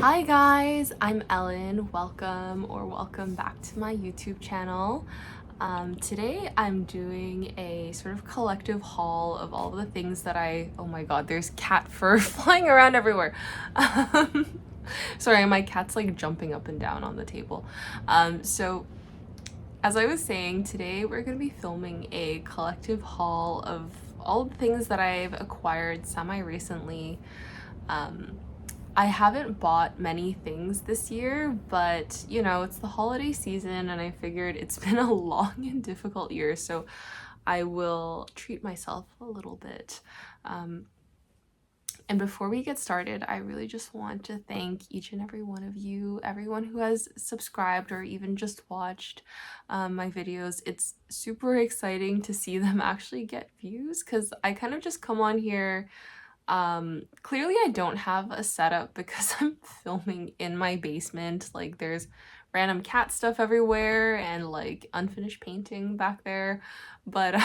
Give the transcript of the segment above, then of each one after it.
Hi guys, I'm Ellen. Welcome back to my YouTube channel. Today I'm doing a sort of collective haul of all the things that oh my god, there's cat fur flying around everywhere. Sorry, my cat's like jumping up and down on the table. So as I was saying, today we're going to be filming a collective haul of all the things that I've acquired semi-recently. I haven't bought many things this year, but you know, it's the holiday season and I figured it's been a long and difficult year, so I will treat myself a little bit. And before we get started, I really just want to thank each and every one of you, everyone who has subscribed or even just watched my videos. It's super exciting to see them actually get views because I kind of just come on here. Clearly I don't have a setup because I'm filming in my basement. Like there's random cat stuff everywhere and like unfinished painting back there. But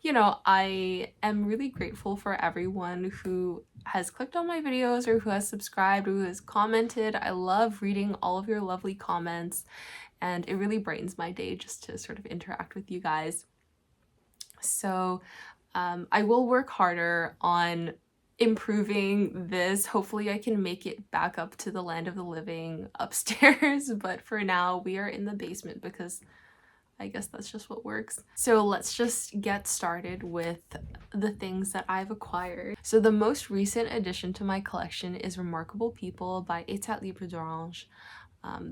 you know, I am really grateful for everyone who has clicked on my videos or who has subscribed or who has commented. I love reading all of your lovely comments and it really brightens my day just to sort of interact with you guys. So I will work harder on improving this. Hopefully I can make it back up to the land of the living upstairs, but for now we are in the basement because I guess that's just what works. So let's just get started with the things that I've acquired. So the most recent addition to my collection is Remarkable People by Etat Libre d'Orange.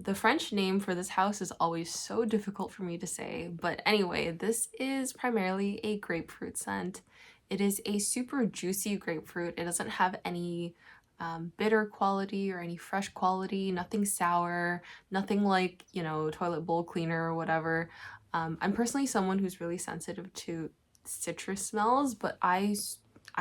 The French name for this house is always so difficult for me to say, but anyway, this is primarily a grapefruit scent. It is a super juicy grapefruit. It doesn't have any bitter quality or any fresh quality, nothing sour, nothing like, you know, toilet bowl cleaner or whatever. I'm personally someone who's really sensitive to citrus smells, but I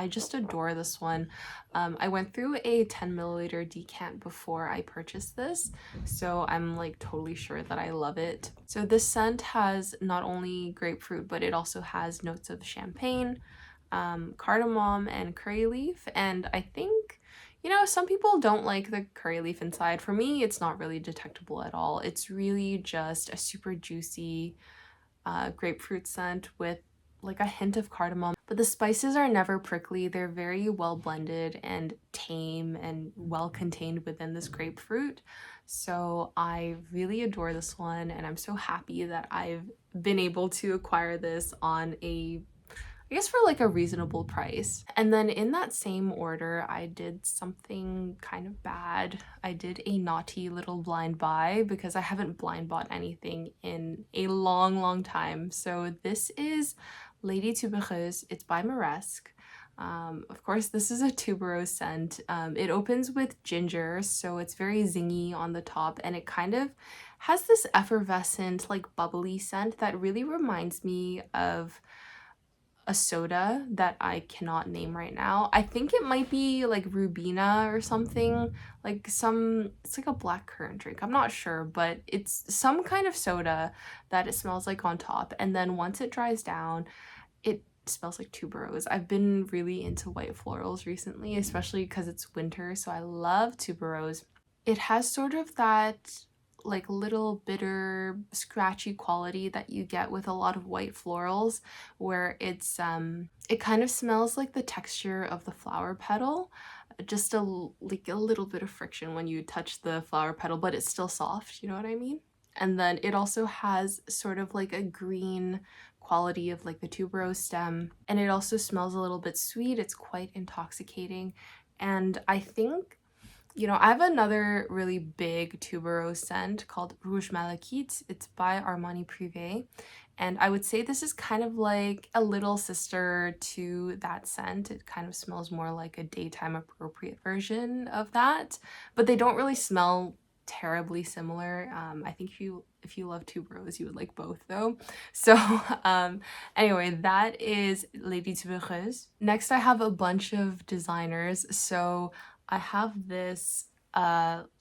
just adore this one. I went through a 10 milliliter decant before I purchased this, so I'm like totally sure that I love it. So this scent has not only grapefruit, but it also has notes of champagne, cardamom, and curry leaf. And I think, you know, some people don't like the curry leaf inside. For me, it's not really detectable at all. It's really just a super juicy grapefruit scent with like a hint of cardamom, but the spices are never prickly. They're very well blended and tame and well contained within this grapefruit. So I really adore this one and I'm so happy that I've been able to acquire this on I guess for like a reasonable price. And then in that same order, I did something kind of bad. I did a naughty little blind buy because I haven't blind bought anything in a long time. So this is Lady Tubereuse. It's by Moresque. Of course, this is a tuberose scent. It opens with ginger, so it's very zingy on the top, and it kind of has this effervescent, like bubbly scent that really reminds me of a soda that I cannot name right now. I think it might be like Rubina or something, like it's like a black currant drink. I'm not sure, but it's some kind of soda that it smells like on top. And then once it dries down, it smells like tuberose. I've been really into white florals recently, especially because it's winter, so I love tuberose. It has sort of that like little bitter scratchy quality that you get with a lot of white florals, where it's it kind of smells like the texture of the flower petal, just like a little bit of friction when you touch the flower petal, but it's still soft, you know what I mean? And then it also has sort of like a green quality of like the tuberose stem, and it also smells a little bit sweet. It's quite intoxicating, and I think, you know, I have another really big tuberose scent called Rouge Malachite. It's by Armani Privé. And I would say this is kind of like a little sister to that scent. It kind of smells more like a daytime appropriate version of that. But they don't really smell terribly similar. I think if you love tuberose, you would like both though. So anyway, that is Lady Tubereuse. Next, I have a bunch of designers. So I have this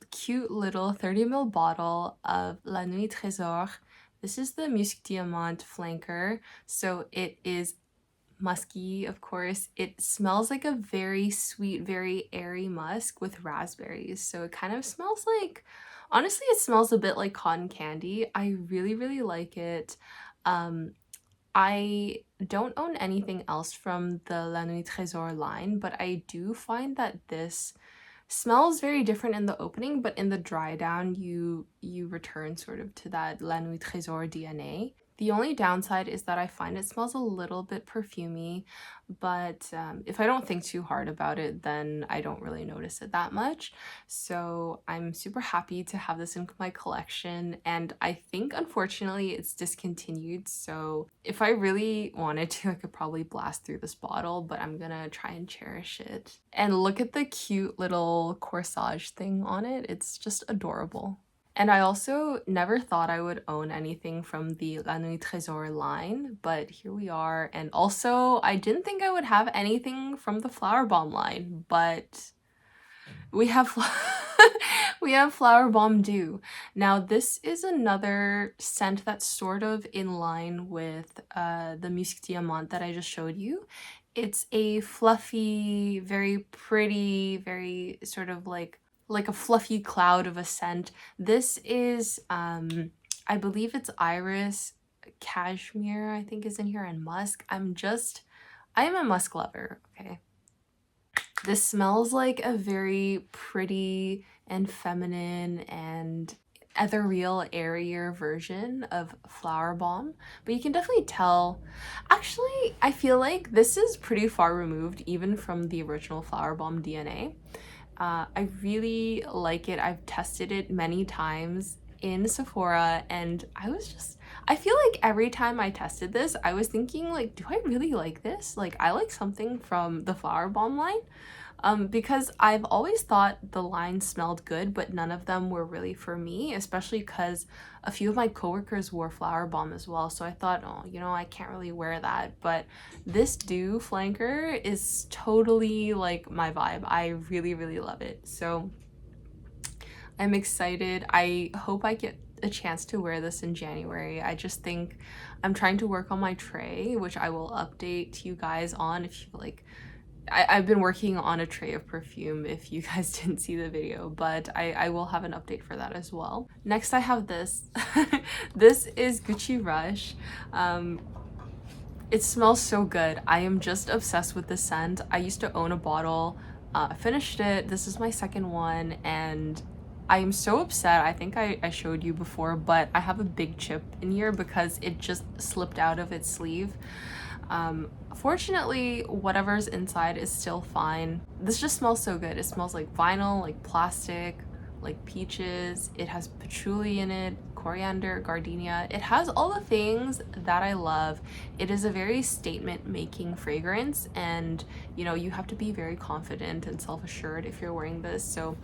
cute little 30 ml bottle of La Nuit Tresor. This is the Musc Diamant flanker. So it is musky, of course. It smells like a very sweet, very airy musk with raspberries. So it kind of smells like, honestly, it smells a bit like cotton candy. I really, really like it. Um, I don't own anything else from the La Nuit Tresor line, but I do find that this smells very different in the opening, but in the dry down you return sort of to that La Nuit Tresor DNA. The only downside is that I find it smells a little bit perfumey, but if I don't think too hard about it, then I don't really notice it that much. So I'm super happy to have this in my collection, and I think unfortunately it's discontinued. So if I really wanted to, I could probably blast through this bottle, but I'm gonna try and cherish it. And look at the cute little corsage thing on it. It's just adorable. And I also never thought I would own anything from the La Nuit Tresor line, but here we are. And also, I didn't think I would have anything from the flowerbomb line, but we have we have flowerbomb Dew. Now, this is another scent that's sort of in line with the musc diamant that I just showed you. It's a fluffy, very pretty, very sort of like a fluffy cloud of a scent. This is, I believe it's iris, cashmere, I think is in here, and musk. I am a musk lover, okay? This smells like a very pretty and feminine and ethereal, airier version of flowerbomb, but you can definitely tell. Actually, I feel like this is pretty far removed even from the original flowerbomb DNA. I really like it. I've tested it many times in Sephora, and I feel like every time I tested this, I was thinking like, do I really like this? Like, I like something from the flowerbomb line. Because I've always thought the line smelled good, but none of them were really for me, especially because a few of my coworkers wore flowerbomb as well. So I thought, oh, you know, I can't really wear that. But this Dew flanker is totally like my vibe. I really, really love it. So I'm excited. I hope I get a chance to wear this in January. I just think I'm trying to work on my tray, which I will update you guys on if you like. I've been working on a tray of perfume if you guys didn't see the video, but I will have an update for that as well. Next I have this. This is Gucci Rush. It smells so good. I am just obsessed with this scent. I used to own a bottle. I finished it. This is my second one, and I am so upset. I think I showed you before, but I have a big chip in here because it just slipped out of its sleeve. Fortunately, whatever's inside is still fine. This just smells so good. It smells like vinyl, like plastic, like peaches. It has patchouli in it, coriander, gardenia. It has all the things that I love. It is a very statement making fragrance, and you know, you have to be very confident and self-assured if you're wearing this. So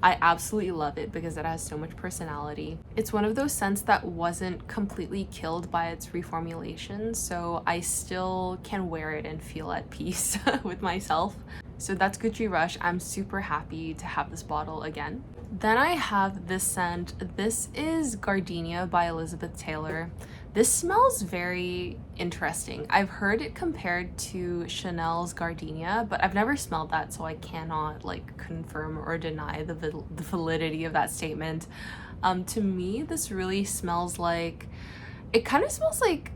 I absolutely love it because it has so much personality. It's one of those scents that wasn't completely killed by its reformulation, so I still can wear it and feel at peace with myself. So that's Gucci Rush. I'm super happy to have this bottle again. Then I have this scent. This is Gardenia by Elizabeth Taylor. This smells very interesting. I've heard it compared to Chanel's Gardenia, but I've never smelled that, so I cannot like confirm or deny the validity of that statement. To me, this really smells like, it kind of smells like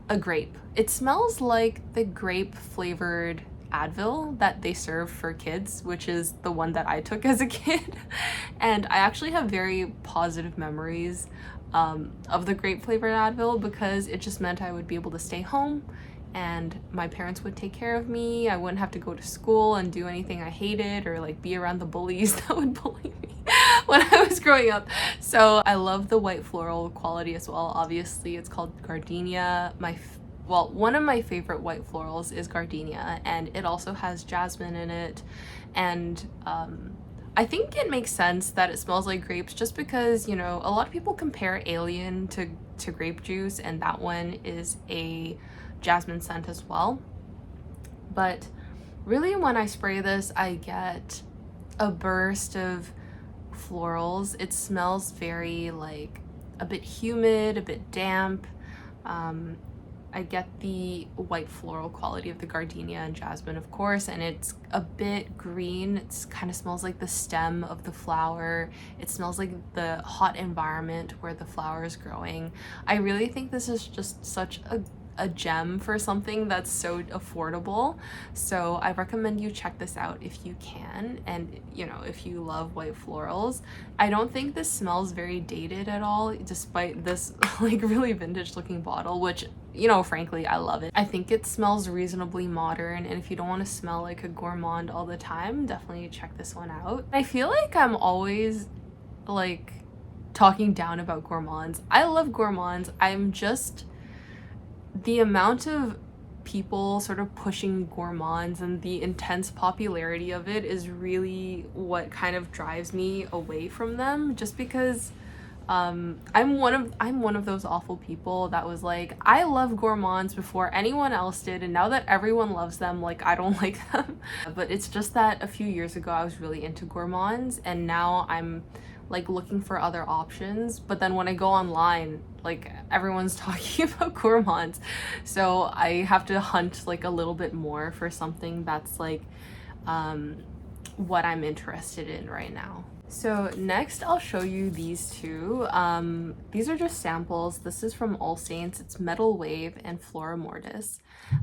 a grape. It smells like the grape flavored Advil that they serve for kids, which is the one that I took as a kid. And I actually have very positive memories of the grape flavored Advil because it just meant I would be able to stay home and my parents would take care of me. I wouldn't have to go to school and do anything I hated or like be around the bullies that would bully me when I was growing up. So I love the white floral quality as well. Obviously, it's called Gardenia. One of my favorite white florals is Gardenia, and it also has jasmine in it. And I think it makes sense that it smells like grapes just because, you know, a lot of people compare Alien to grape juice, and that one is a jasmine scent as well. But really, when I spray this, I get a burst of florals. It smells very like a bit humid, a bit damp. I get the white floral quality of the gardenia and jasmine, of course, and it's a bit green. It kind of smells like the stem of the flower. It smells like the hot environment where the flower is growing. I really think this is just such a gem for something that's so affordable. So I recommend you check this out if you can, and you know, if you love white florals. I don't think this smells very dated at all, despite this like really vintage looking bottle, which, you know, frankly, I love it. I think it smells reasonably modern, and if you don't want to smell like a gourmand all the time, definitely check this one out. I feel like I'm always like talking down about gourmands. I love gourmands. I'm just, the amount of people sort of pushing gourmands and the intense popularity of it is really what kind of drives me away from them, just because I'm one of those awful people that was like, I love gourmands before anyone else did, and now that everyone loves them, like, I don't like them. But it's just that a few years ago I was really into gourmands, and now I'm like looking for other options. But then when I go online, like, everyone's talking about gourmands, so I have to hunt like a little bit more for something that's like what I'm interested in right now. So next I'll show you these two. These are just samples. This is from ALSaints. It's Metal Wave and Flora Mortis.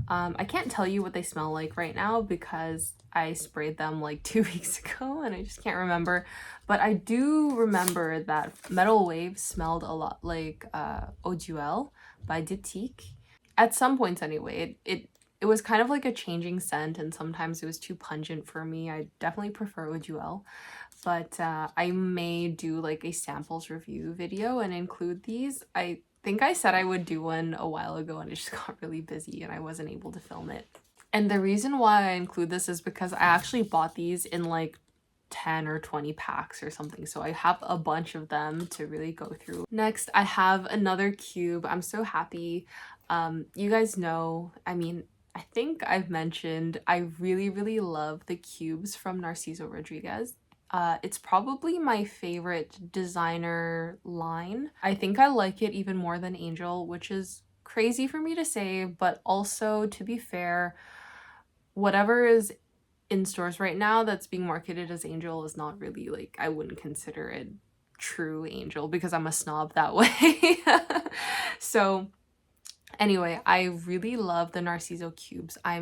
I can't tell you what they smell like right now because I sprayed them like 2 weeks ago and I just can't remember. But I do remember that Metal Wave smelled a lot like Eau Duel by Ditique. At some points anyway. It was kind of like a changing scent, and sometimes it was too pungent for me. I definitely prefer Eau Duel. But I may do like a samples review video and include these. I think I said I would do one a while ago and it just got really busy and I wasn't able to film it. And the reason why I include this is because I actually bought these in like 10 or 20 packs or something, so I have a bunch of them to really go through. Next, I have another cube. I'm so happy. You guys know, I mean, I think I've mentioned I really love the cubes from Narciso Rodriguez. It's probably my favorite designer line. I think I like it even more than Angel, which is crazy for me to say, but also, to be fair, whatever is in stores right now that's being marketed as Angel is not really, like, I wouldn't consider it true Angel because I'm a snob that way. So anyway, I really love the Narciso cubes. I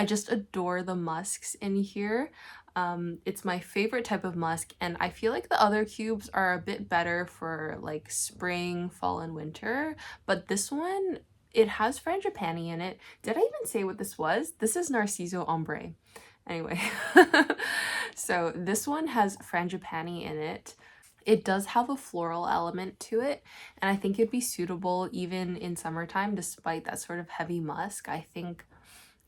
just adore the musks in here. It's my favorite type of musk, and I feel like the other cubes are a bit better for like spring, fall, and winter, but this one, it has frangipani in it. Did I even say what this was? This is Narciso Ombre. Anyway, so this one has frangipani in it. It does have a floral element to it, and I think it'd be suitable even in summertime despite that sort of heavy musk. I think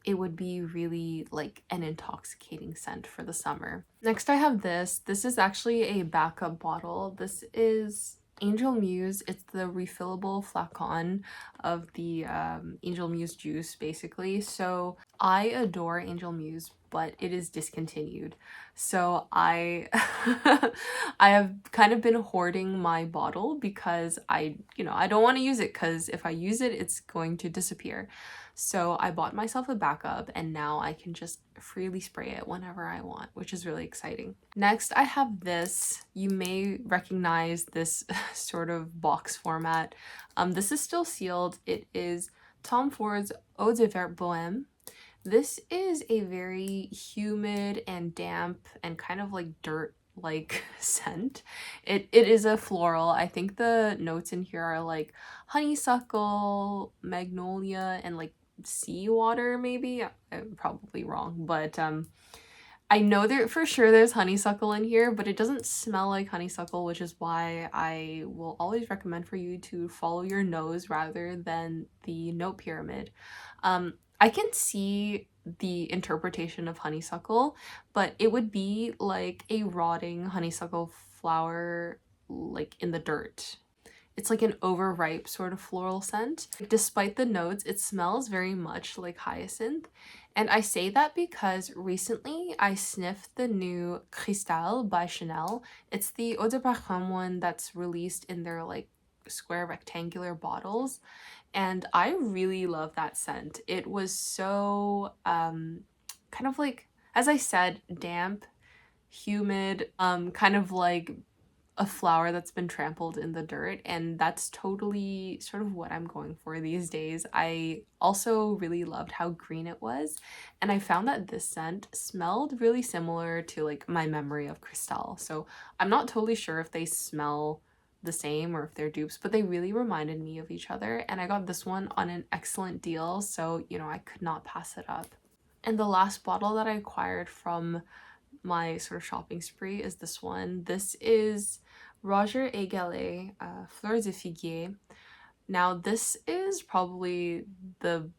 it would be really like an intoxicating scent for the summer. Next I have this. This is actually a backup bottle. This is Angel Muse. It's the refillable flacon of the Angel Muse juice, basically. So I adore Angel Muse, but it is discontinued. So I I have kind of been hoarding my bottle because I don't want to use it, because if I use it, it's going to disappear. So I bought myself a backup, and now I can just freely spray it whenever I want, which is really exciting. Next, I have this. You may recognize this sort of box format. This is still sealed. It is Tom Ford's Eau de Vert Boheme. This is a very humid and damp and kind of like dirt like scent. It is a floral. I think the notes in here are like honeysuckle, magnolia, and like seawater maybe. I'm probably wrong, but I know there for sure there's honeysuckle in here, but it doesn't smell like honeysuckle, which is why I will always recommend for you to follow your nose rather than the note pyramid. I can see the interpretation of honeysuckle, but it would be like a rotting honeysuckle flower like in the dirt. It's like an overripe sort of floral scent. Despite the notes, it smells very much like hyacinth. And I say that because recently I sniffed the new Cristal by Chanel. It's the Eau de Parfum one that's released in their like square rectangular bottles, and I really love that scent. It was so kind of like, as I said, damp, humid, kind of like a flower that's been trampled in the dirt, and that's totally sort of what I'm going for these days. I also really loved how green it was, and I found that this scent smelled really similar to like my memory of Cristal. So I'm not totally sure if they smell the same or if they're dupes, but they really reminded me of each other, and I got this one on an excellent deal, so you know, I could not pass it up. And the last bottle that I acquired from my sort of shopping spree is this one. This is Roger et Gallet, Fleur de Figuier. Now this is probably the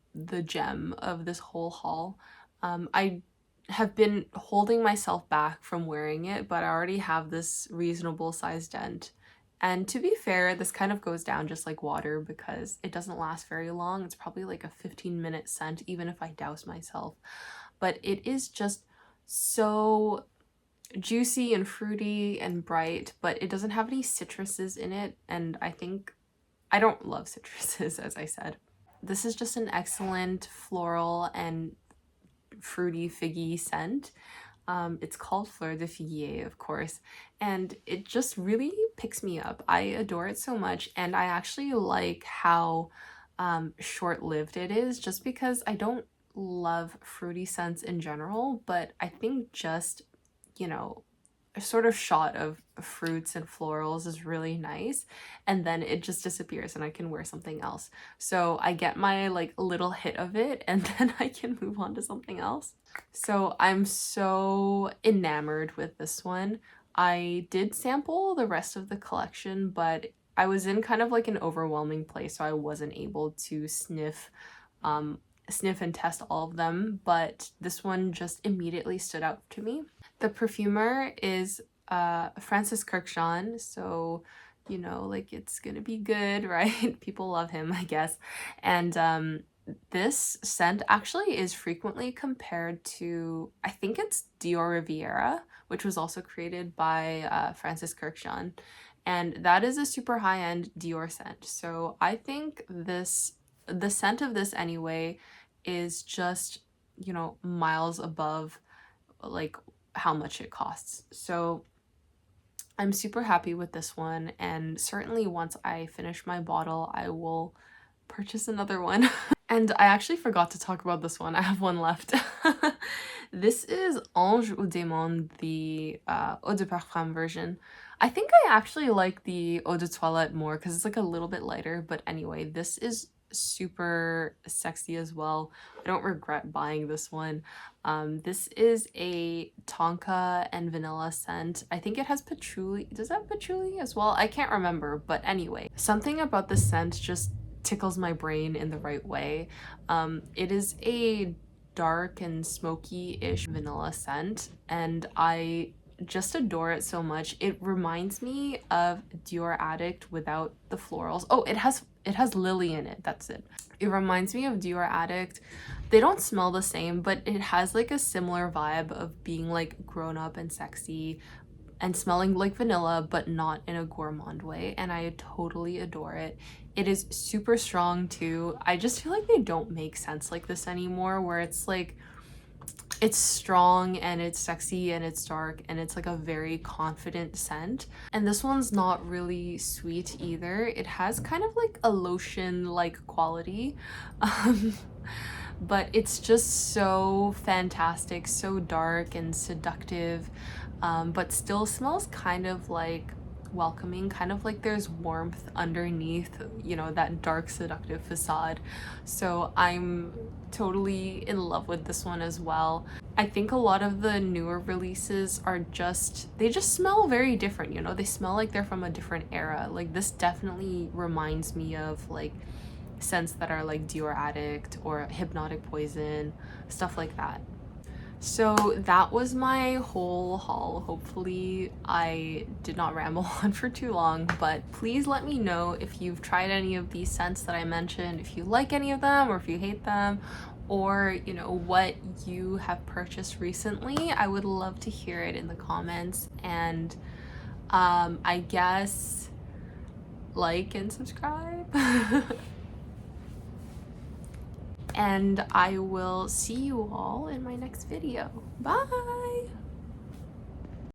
gem of this whole haul. I have been holding myself back from wearing it, but I already have this reasonable sized dent. And to be fair, this kind of goes down just like water because it doesn't last very long. It's probably like a 15-minute scent, even if I douse myself. But it is just so juicy and fruity and bright, but it doesn't have any citruses in it, and I don't love citruses, as I said. This is just an excellent floral and fruity figgy scent. It's called Fleur de Figuier, of course, and it just really picks me up. I adore it so much, and I actually like how short-lived it is, just because I don't love fruity scents in general, but I think just, you know, a sort of shot of fruits and florals is really nice, and then it just disappears and I can wear something else. So I get my like little hit of it and then I can move on to something else. So I'm so enamored with this one. I did sample the rest of the collection, but I was in kind of like an overwhelming place, so I wasn't able to sniff and test all of them, but this one just immediately stood out to me. The perfumer is Francis Kurkdjian, so you know, like, it's gonna be good, right? People love him, I guess. And this scent actually is frequently compared to, I think it's Dior Riviera, which was also created by Francis Kurkdjian, and that is a super high-end Dior scent. So I think the scent of this anyway is just, you know, miles above like how much it costs. So I'm super happy with this one, and certainly once I finish my bottle I will purchase another one. And I actually forgot to talk about this one. I have one left. This is Ange ou Démon, the eau de parfum version. I think I actually like the eau de toilette more because it's like a little bit lighter, but anyway, this is super sexy as well. I don't regret buying this one. This is a tonka and vanilla scent. I think it has patchouli. Does it have patchouli as well? I can't remember, but anyway, something about the scent just tickles my brain in the right way. It is a dark and smoky-ish vanilla scent, and I just adore it so much. It reminds me of Dior Addict without the florals. Oh, it has lily in it. That's it. It reminds me of Dior Addict. They don't smell the same, but it has like a similar vibe of being like grown up and sexy and smelling like vanilla, but not in a gourmand way, and I totally adore it. It is super strong too. I just feel like they don't make scents like this anymore, where it's like, it's strong and it's sexy and it's dark and it's like a very confident scent. And this one's not really sweet either. It has kind of like a lotion-like quality. But it's just so fantastic, so dark and seductive, but still smells kind of like welcoming, kind of like there's warmth underneath, you know, that dark seductive facade. So I'm totally in love with this one as well. I think a lot of the newer releases are they just smell very different, you know, they smell like they're from a different era. Like this definitely reminds me of like scents that are like Dior Addict or Hypnotic Poison, stuff like that. So that was my whole haul. Hopefully I did not ramble on for too long, but please let me know if you've tried any of these scents that I mentioned, if you like any of them or if you hate them, or you know, what you have purchased recently. I would love to hear it in the comments. And I guess like and subscribe. And I will see you all in my next video. Bye!